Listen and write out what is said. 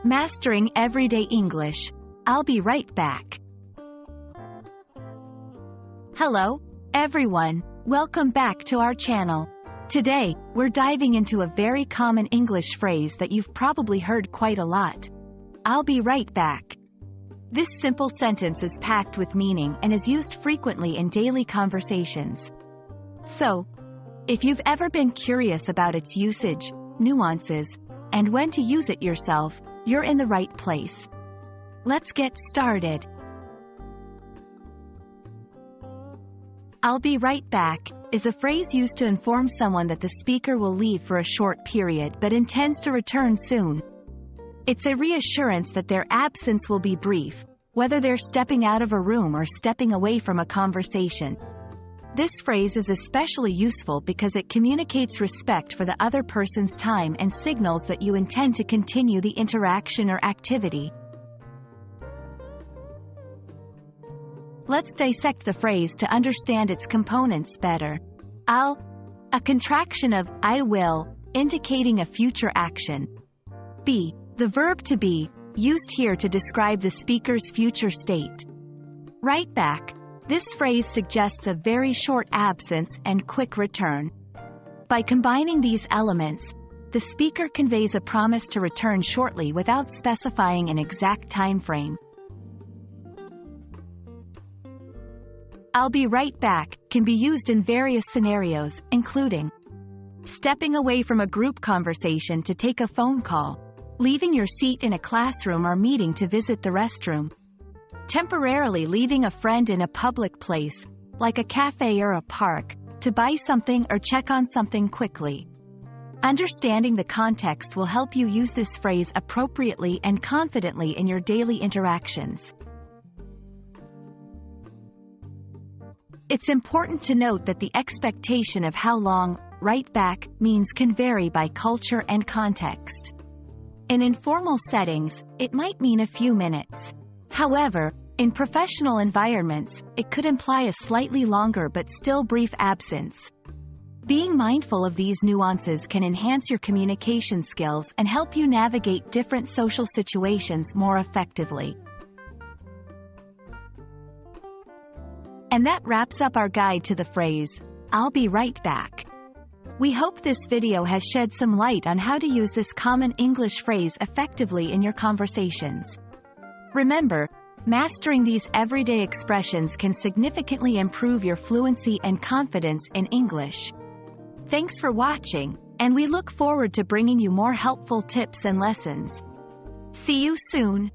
Mastering Everyday English. I'll be right back. Hello, everyone. Welcome back to our channel. Today, we're diving into a very common English phrase that you've probably heard quite a lot. I'll be right back. This simple sentence is packed with meaning and is used frequently in daily conversations. So, if you've ever been curious about its usage, nuances, and when to use it yourself, you're in the right place. Let's get started. I'll be right back is a phrase used to inform someone that the speaker will leave for a short period but intends to return soon. It's a reassurance that their absence will be brief, whether they're stepping out of a room or stepping away from a conversation. This phrase is especially useful because it communicates respect for the other person's time and signals that you intend to continue the interaction or activity. Let's dissect the phrase to understand its components better. I'll, a contraction of I will, indicating a future action. Be, the verb to be, used here to describe the speaker's future state. Right back. This phrase suggests a very short absence and quick return. By combining these elements, the speaker conveys a promise to return shortly without specifying an exact time frame. I'll be right back can be used in various scenarios, including stepping away from a group conversation to take a phone call, leaving your seat in a classroom or meeting to visit the restroom, temporarily leaving a friend in a public place, like a cafe or a park, to buy something or check on something quickly. Understanding the context will help you use this phrase appropriately and confidently in your daily interactions. It's important to note that the expectation of how long right back means can vary by culture and context. In informal settings, it might mean a few minutes. However, in professional environments, it could imply a slightly longer but still brief absence. Being mindful of these nuances can enhance your communication skills and help you navigate different social situations more effectively. And that wraps up our guide to the phrase, I'll be right back. We hope this video has shed some light on how to use this common English phrase effectively in your conversations. Remember, mastering these everyday expressions can significantly improve your fluency and confidence in English. Thanks for watching, and we look forward to bringing you more helpful tips and lessons. See you soon!